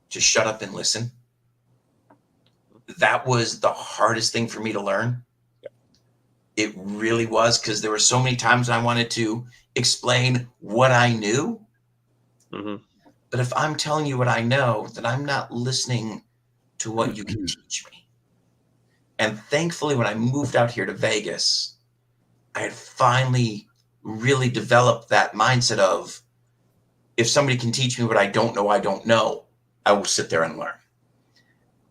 to shut up and listen. That was the hardest thing for me to learn. It really was, because there were so many times I wanted to explain what I knew. Mm-hmm. But if I'm telling you what I know, then I'm not listening to what you can teach me. And thankfully, when I moved out here to Vegas, I had finally really developed that mindset of, if somebody can teach me what I don't know, I will sit there and learn.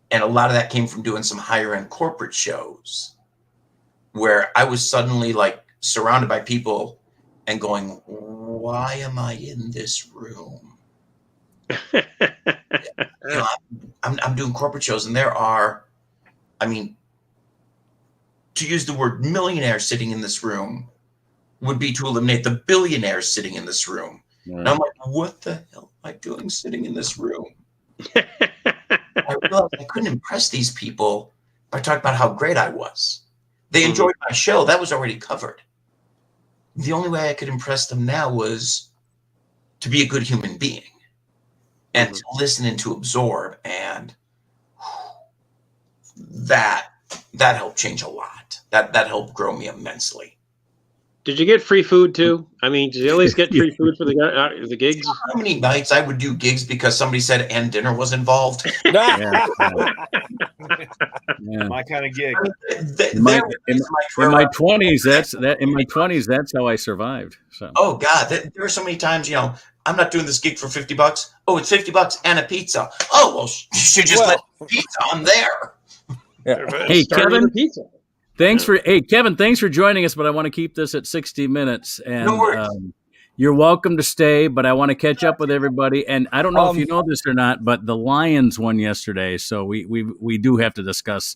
And a lot of that came from doing some higher end corporate shows where I was suddenly like surrounded by people and going, why am I in this room? I'm doing corporate shows, and there are, to use the word millionaire sitting in this room would be to eliminate the billionaires sitting in this room. Yeah. And I'm like, what the hell am I doing sitting in this room? I realized I couldn't impress these people by talking about how great I was. They enjoyed my show. That was already covered. The only way I could impress them now was to be a good human being and to listen and to absorb. And that helped change a lot. That helped grow me immensely. Did you get free food too? Did you always get free food for the gigs? How many nights I would do gigs because somebody said and dinner was involved? My kind of gig. In my 20s, that's how I survived. So. Oh God, there were so many times, I'm not doing this gig for $50. Oh, it's $50 and a pizza. Oh, well, you should just let the pizza. I'm there. Yeah. Hey, Kevin. Pizza. Kevin, thanks for joining us, but I want to keep this at 60 minutes. And no worries. You're welcome to stay, but I want to catch up with everybody. And I don't know if you know this or not, but the Lions won yesterday, so we do have to discuss.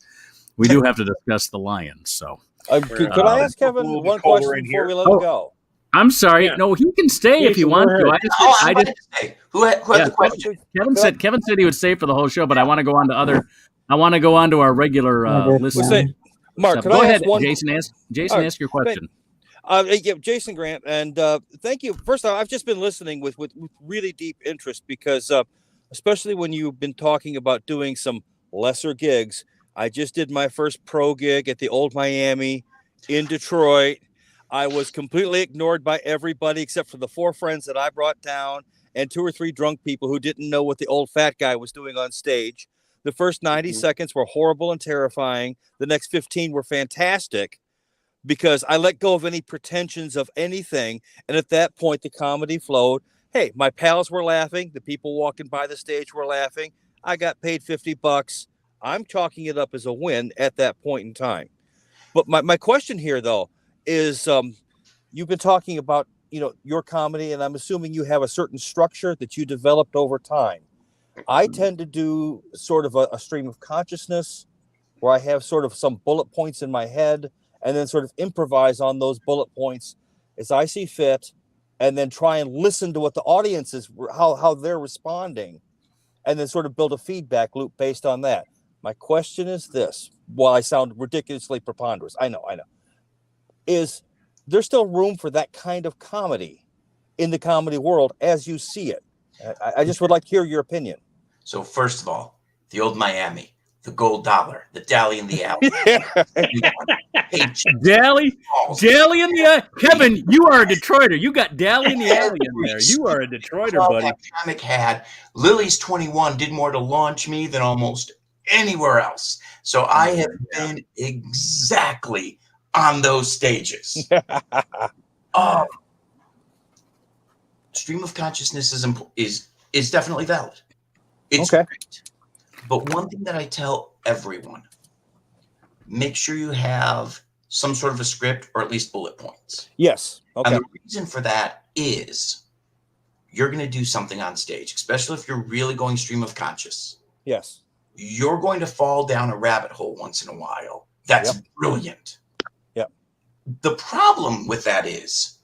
We do have to discuss the Lions. So could I ask Kevin one question before we let him go? I'm sorry. Yeah. No, he can stay if he wants to. I just stay. Who had the question? Kevin said he would stay for the whole show, but I want to go on to other. I want to go on to our regular listeners. Mark, go ahead, Jason. Ask your question. Jason Grant, and thank you. First off, I've just been listening with really deep interest because, especially when you've been talking about doing some lesser gigs. I just did my first pro gig at the Old Miami in Detroit. I was completely ignored by everybody except for the 4 friends that I brought down and 2 or 3 drunk people who didn't know what the old fat guy was doing on stage. The first 90 seconds were horrible and terrifying. The next 15 were fantastic because I let go of any pretensions of anything. And at that point, the comedy flowed. Hey, my pals were laughing. The people walking by the stage were laughing. I got paid $50. I'm chalking it up as a win at that point in time. But my question here, though, is you've been talking about, your comedy, and I'm assuming you have a certain structure that you developed over time. I tend to do sort of a stream of consciousness where I have sort of some bullet points in my head and then sort of improvise on those bullet points as I see fit, and then try and listen to what the audience is, how they're responding, and then sort of build a feedback loop based on that. My question is this, while I sound ridiculously preponderous, I know, is there still room for that kind of comedy in the comedy world as you see it? I just would like to hear your opinion. So first of all, the Old Miami, the Gold Dollar, the Dally in the Alley. Dally in the Alley. Kevin, you are a Detroiter. You got Dally in the Alley in there. You are a Detroiter, buddy. That comic had Lily's 21 did more to launch me than almost anywhere else. So I have been exactly on those stages. Stream of consciousness is definitely valid. It's great. But one thing that I tell everyone, make sure you have some sort of a script or at least bullet points. Yes. Okay. And the reason for that is you're going to do something on stage, especially if you're really going stream of conscious. Yes. You're going to fall down a rabbit hole once in a while. That's brilliant. Yep. The problem with that is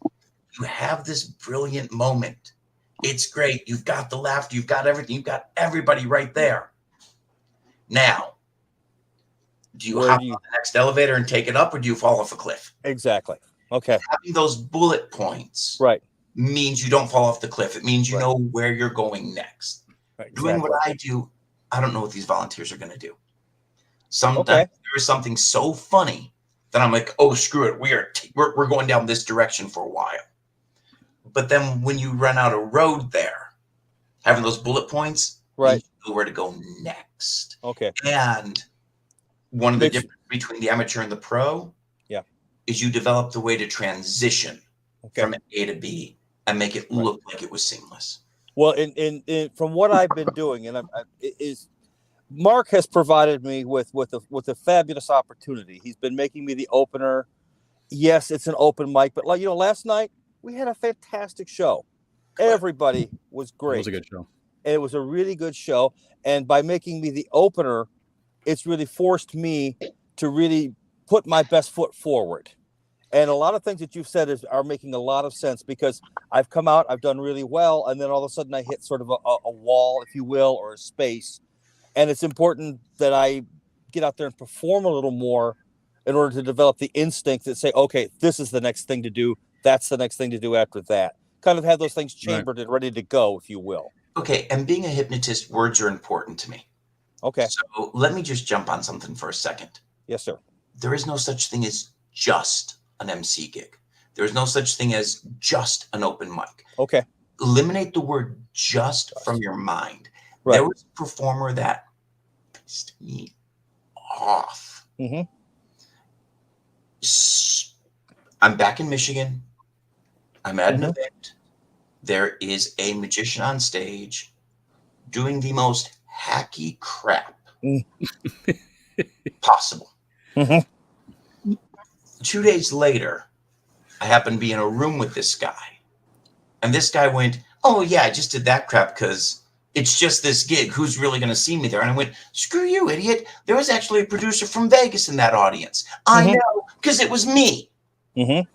you have this brilliant moment. It's great. You've got the laughter. You've got everything. You've got everybody right there. Now, do you hop on the next elevator and take it up, or do you fall off a cliff? Exactly. Okay. Having those bullet points means you don't fall off the cliff. It means you know where you're going next. Right, Doing what I do, I don't know what these volunteers are going to do. Sometimes there is something so funny that I'm like, oh, screw it. We're going down this direction for a while. But then when you run out of road there, having those bullet points, you know where to go next. Okay. And one of the differences between the amateur and the pro is you develop the way to transition from A to B and make it look like it was seamless. Well, in from what I've been doing, and Mark has provided me with a fabulous opportunity. He's been making me the opener. Yes, it's an open mic, but last night we had a fantastic show. Everybody was great. It was a good show. And it was a really good show. And by making me the opener, it's really forced me to really put my best foot forward. And a lot of things that you've said are making a lot of sense, because I've come out, I've done really well, and then all of a sudden I hit sort of a wall, if you will, or a space. And it's important that I get out there and perform a little more in order to develop the instinct that say, okay, this is the next thing to do. That's the next thing to do after that. Kind of have those things chambered and ready to go, if you will. Okay. And being a hypnotist, words are important to me. Okay. So let me just jump on something for a second. Yes, sir. There is no such thing as just an MC gig. There is no such thing as just an open mic. Okay. Eliminate the word just from your mind. Right. There was a performer that pissed me off. Mm-hmm. I'm back in Michigan. I'm at an event. There is a magician on stage doing the most hacky crap possible. Mm-hmm. 2 days later, I happened to be in a room with this guy. And this guy went, oh, yeah, I just did that crap because it's just this gig. Who's really going to see me there? And I went, screw you, idiot. There was actually a producer from Vegas in that audience. I know, because it was me. Mm-hmm.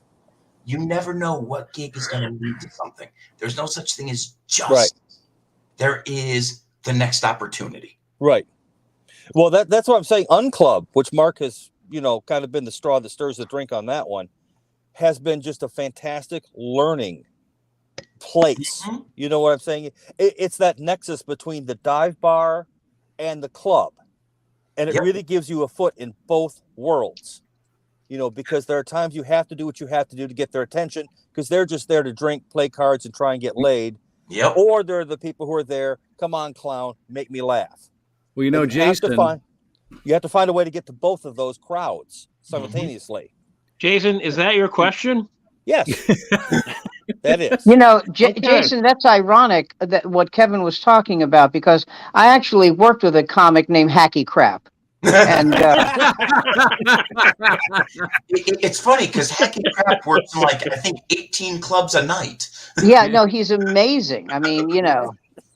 You never know what gig is going to lead to something. There's no such thing as just. Right. There is the next opportunity. Right. Well, that's what I'm saying. Unclub, which Mark has, kind of been the straw that stirs the drink on that one, has been just a fantastic learning place. Mm-hmm. You know what I'm saying? It's that nexus between the dive bar and the club. And it really gives you a foot in both worlds. Because there are times you have to do what you have to do to get their attention, because they're just there to drink, play cards, and try and get laid. Yep. Or they're the people who are there, come on, clown, make me laugh. Well, Jason, you have to find a way to get to both of those crowds simultaneously. Jason, is that your question? Yes, that is. Jason, that's ironic that what Kevin was talking about, because I actually worked with a comic named Hacky Crap. And it's funny because Hacky Crap works in I think 18 clubs a night. Yeah, no, he's amazing. I mean,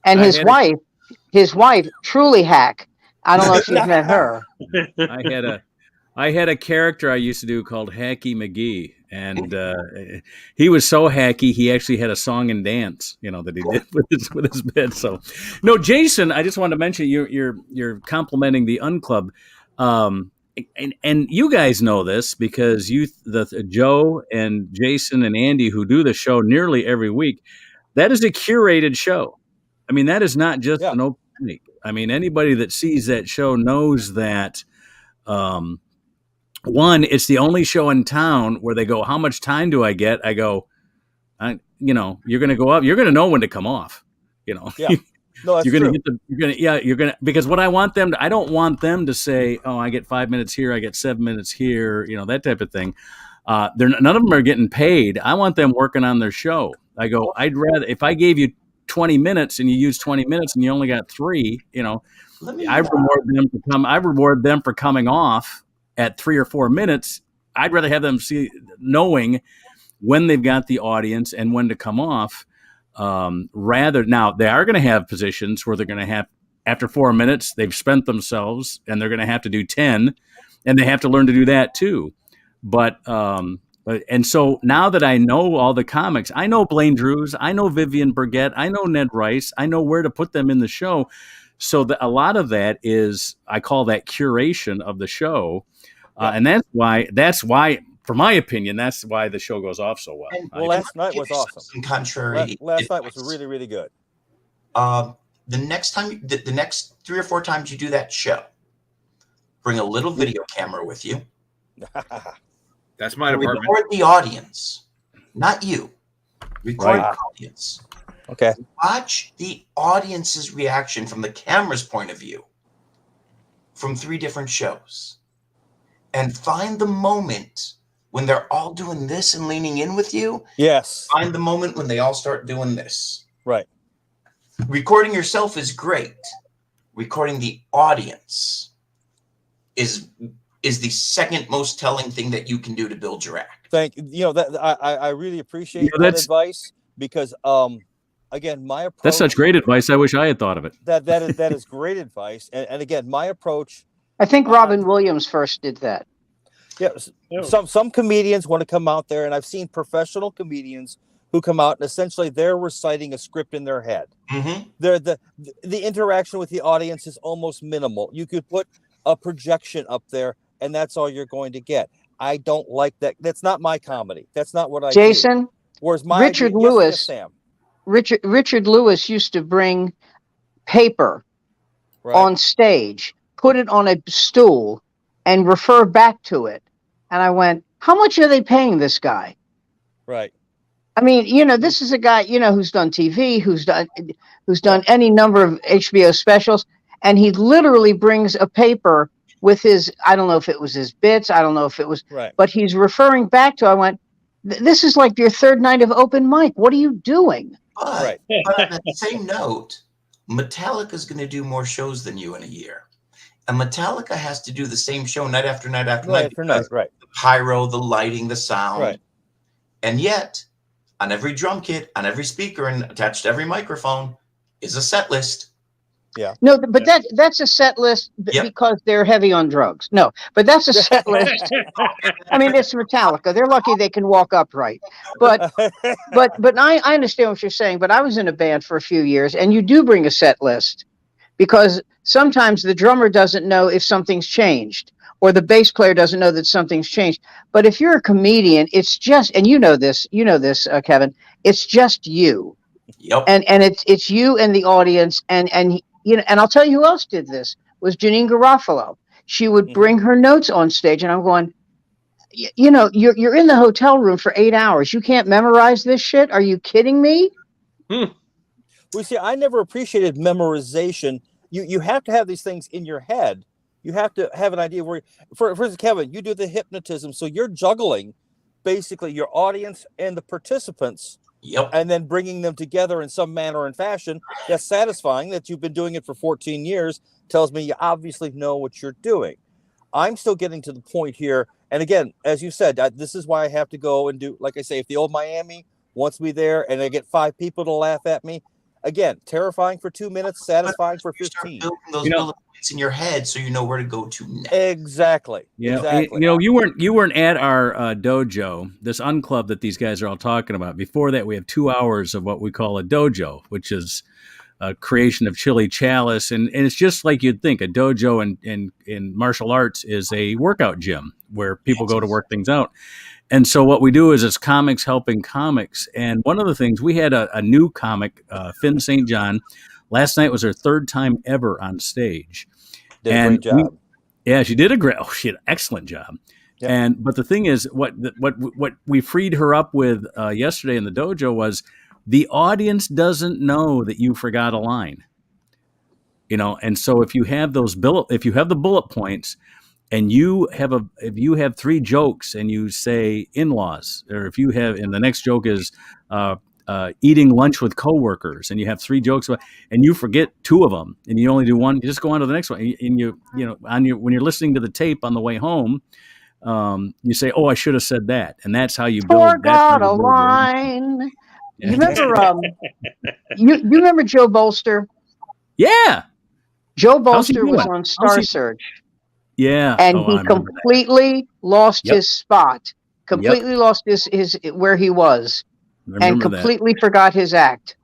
and his wife, truly hack. I don't know if you've met her. I had a character I used to do called Hacky McGee, and he was so hacky he actually had a song and dance, that he did with his bit. So, no, Jason, I just wanted to mention you're complimenting the Unclub, and you guys know this because Joe and Jason and Andy, who do the show nearly every week, that is a curated show. I mean, that is not just an open mic. I mean, anybody that sees that show knows that. One, it's the only show in town where they go, how much time do I get? I go, you're going to go up. You're going to know when to come off, Yeah. No, that's true. Because what I want them to, I don't want them to say, oh, I get 5 minutes here. I get 7 minutes here, that type of thing. None of them are getting paid. I want them working on their show. I go, I'd rather, if I gave you 20 minutes and you use 20 minutes and you only got 3, I reward them for coming off at 3 or 4 minutes I'd rather have them knowing when they've got the audience and when to come off. Rather, now they are going to have positions where they're going to have, after 4 minutes, they've spent themselves and they're going to have to do 10, and they have to learn to do that too. But and so now that I know all the comics, I know Blaine Drews, I know Vivian Burgett, I know Ned Rice, I know where to put them in the show. So a lot of that is, I call that curation of the show. And that's why, for my opinion, that's why the show goes off so well. And, last night was awesome. Some contrary. Last night was really, really good. The next time, the next 3 or 4 times you do that show, bring a little video camera with you. That's my department. Record the audience, not you. Record the audience. Okay. Watch the audience's reaction from the camera's point of view from 3 different shows. And find the moment when they're all doing this and leaning in with you. Yes. Find the moment when they all start doing this. Right. Recording yourself is great. Recording the audience is the second most telling thing that you can do to build your act. Thank you. That I really appreciate that advice, because again, my approach. That's such great advice. I wish I had thought of it. That is great advice. And again, my approach. I think Robin Williams first did that. Yeah, some comedians want to come out there, and I've seen professional comedians who come out and essentially they're reciting a script in their head. Mm-hmm. The interaction with the audience is almost minimal. You could put a projection up there, and that's all you're going to get. I don't like that. That's not my comedy. That's not what I Jason, do. Whereas my Richard Lewis, Richard Lewis used to bring paper on stage, put it on a stool, and refer back to it. And I went, how much are they paying this guy? Right. I mean, this is a guy, who's done TV, who's done any number of HBO specials. And he literally brings a paper with his, I don't know if it was his bits, I don't know if it was, but he's referring back to, I went, this is like your third night of open mic. What are you doing? But on that same note, Metallica is going to do more shows than you in a year. And Metallica has to do the same show night after night after night. Right. The pyro, the lighting, the sound. Right. And yet, on every drum kit, on every speaker, and attached to every microphone is a set list. Yeah. No, but that's a set list because they're heavy on drugs. No, but that's a set list. I mean, it's Metallica. They're lucky they can walk upright. But I understand what you're saying. But I was in a band for a few years, and you do bring a set list because sometimes the drummer doesn't know if something's changed, or the bass player doesn't know that something's changed. But if you're a comedian, it's just, and you know this, Kevin, it's just you. Yep. And it's you and the audience, and I'll tell you who else did this was Janine Garofalo. She would bring her notes on stage, and I'm going, you're in the hotel room for 8 hours. You can't memorize this shit. Are you kidding me? Well, see, I never appreciated memorization. You have to have these things in your head. You have to have an idea where, for instance, Kevin, you do the hypnotism, so you're juggling basically your audience and the participants. Yep. And then bringing them together in some manner and fashion that's satisfying. That you've been doing it for 14 years tells me you obviously know what you're doing. I'm still getting to the point here. And again, as you said, this is why I have to go and do, like I say, if the old Miami wants me there and I get 5 people to laugh at me, again, terrifying for 2 minutes, satisfying for 15. Building those bullet points in your head so you know where to go to next. Exactly. Yeah. Exactly. You weren't at our dojo, this unclub that these guys are all talking about. Before that, we have 2 hours of what we call a dojo, which is a creation of Chili Chalice, and it's just like you'd think. A dojo in martial arts is a workout gym where people go to work things out. And so what we do is it's comics helping comics. And one of the things, we had a new comic, Finn St. John. Last night was her 3rd time ever on stage. Did a great job. She did she did an excellent job. Yep. But the thing is, what we freed her up with yesterday in the dojo was the audience doesn't know that you forgot a line. And so if you have the bullet points, and if you have 3 jokes and you say in-laws, or if you have, and the next joke is eating lunch with coworkers, and you have 3 jokes and you forget 2 of them, and you only do one, you just go on to the next one. And when you're listening to the tape on the way home, you say, "Oh, I should have said that," and that's how you build. Forgot a line. Yeah. You remember? You remember Joe Bolster? Yeah, Joe Bolster was on Star Search. Yeah, and he completely lost his spot. Completely lost his where he was, and completely forgot his act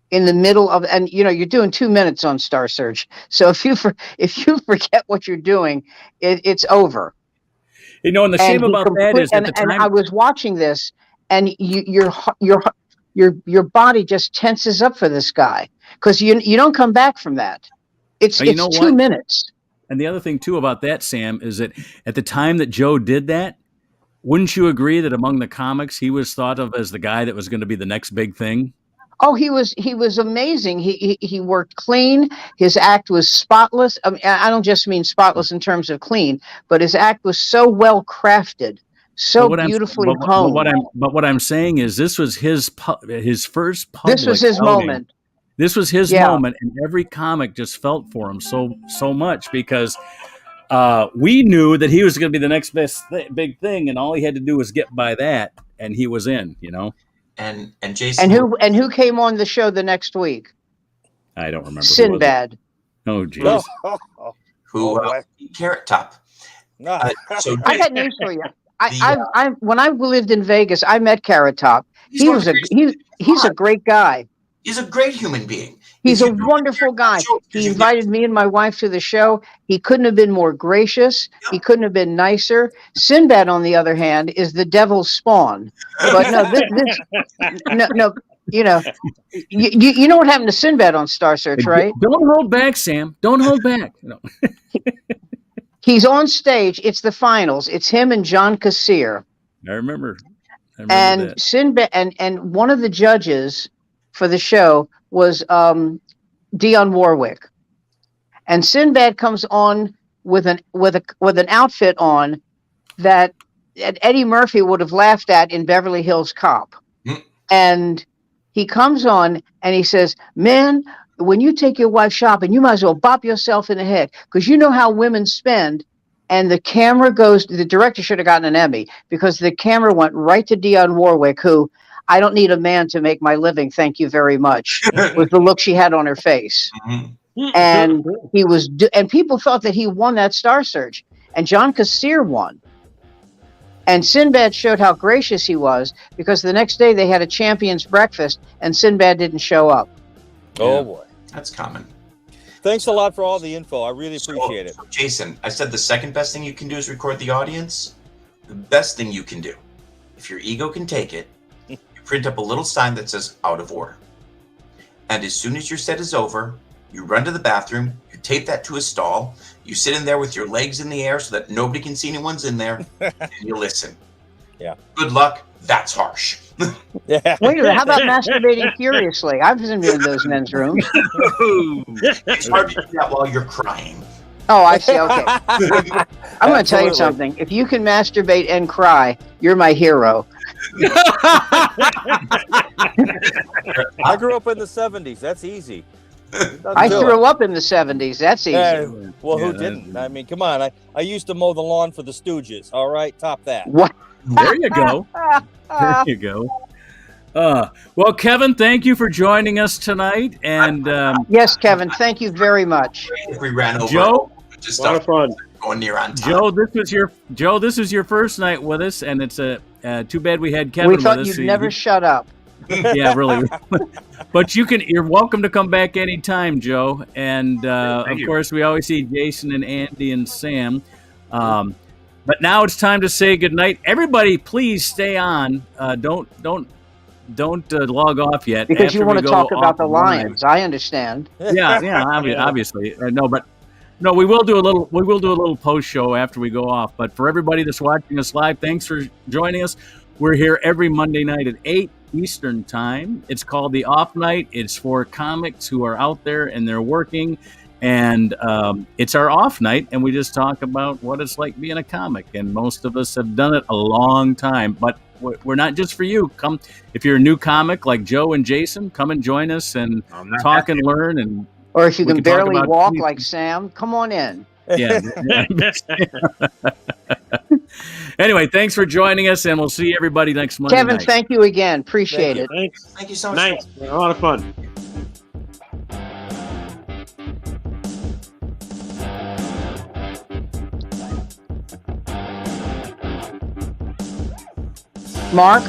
in the middle of. And you're doing 2 minutes on Star Search, so if you forget what you're doing, it's over. And the shame about that is at the time. And I was watching this, and your body just tenses up for this guy because you don't come back from that. It's 2 minutes. And the other thing too about that, Sam, is that at the time that Joe did that, wouldn't you agree that among the comics he was thought of as the guy that was going to be the next big thing? Oh, he was amazing. He worked clean. His act was spotless. I mean, I don't just mean spotless in terms of clean, but his act was so well crafted, so beautifully honed. But what I'm saying is, this was his first public. This was his moment. This was his moment, and every comic just felt for him so much because we knew that he was going to be the next best big thing, and all he had to do was get by that, and he was in. And Jason, and who came on the show the next week? I don't remember. Sinbad. Oh, geez. Who Carrot Top? So I got news for you. I when I lived in Vegas, I met Carrot Top. He's a great guy. He's a great human being. He's a wonderful guy. He invited me and my wife to the show. He couldn't have been more gracious. He couldn't have been nicer. Sinbad, on the other hand, is the devil's spawn. But no, you know what happened to Sinbad on Star Search, right? Don't hold back, Sam. Don't hold back. He's on stage. It's the finals. It's him and John Kassir. I remember and that. Sinbad and one of the judges for the show was Dionne Warwick, and Sinbad comes on with an outfit on that Eddie Murphy would have laughed at in Beverly Hills Cop. And he comes on and he says, "Man, when you take your wife shopping, you might as well bop yourself in the head because you know how women spend." And the camera goes. The director should have gotten an Emmy because the camera went right to Dionne Warwick, who. "I don't need a man to make my living, thank you very much," was the look she had on her face. And and people thought that he won that Star Search, and John Kassir won. And Sinbad showed how gracious he was because the next day they had a champions breakfast, and Sinbad didn't show up. Oh boy, that's common. Thanks a lot for all the info. I really appreciate it. So Jason, I said the second best thing you can do is record the audience. The best thing you can do, if your ego can take it, print up a little sign that says "out of order." And as soon as your set is over, you run to the bathroom, you tape that to a stall, you sit in there with your legs in the air so that nobody can see anyone's in there, and you listen. Yeah. Good luck. That's harsh. Yeah. Wait a minute. How about masturbating furiously? I've been in those men's rooms. It's hard to do that while you're crying. Oh, I see. Okay. I'm going to tell you something. If you can masturbate and cry, you're my hero. I grew up in the 70s. That's easy. I grew up in the 70s. That's easy. Well, who didn't? I mean, come on. I used to mow the lawn for the Stooges. All right, top that. What? There you go. There you go. Well, Kevin, thank you for joining us tonight. And yes, Kevin, thank you very much. If we ran over, Joe, just a lot of fun. Going near on time. Joe, this was your first night with us, and it's too bad we had Kevin. We thought with us, you'd never shut up. Yeah, really. But you're welcome to come back anytime, Joe. And of course, we always see Jason and Andy and Sam. But now it's time to say goodnight. Everybody, please stay on. Don't log off yet. Because you want to talk about the Lions. I understand. Yeah, obviously. No, we will do a little post show after we go off. But for everybody that's watching us live, thanks for joining us. We're here every Monday night at 8 Eastern time. It's called the Off Night. It's for comics who are out there and they're working. And it's our off night, and we just talk about what it's like being a comic. And most of us have done it a long time, but we're not just for you. Come, if you're a new comic like Joe and Jason, come and join us and talk and learn. Or if you can barely walk like Sam, come on in. Yeah. Anyway, thanks for joining us, and we'll see everybody next Monday Kevin, night. thank you again. Appreciate it. Thanks. Thank you so much. Nice. A lot of fun. Mark?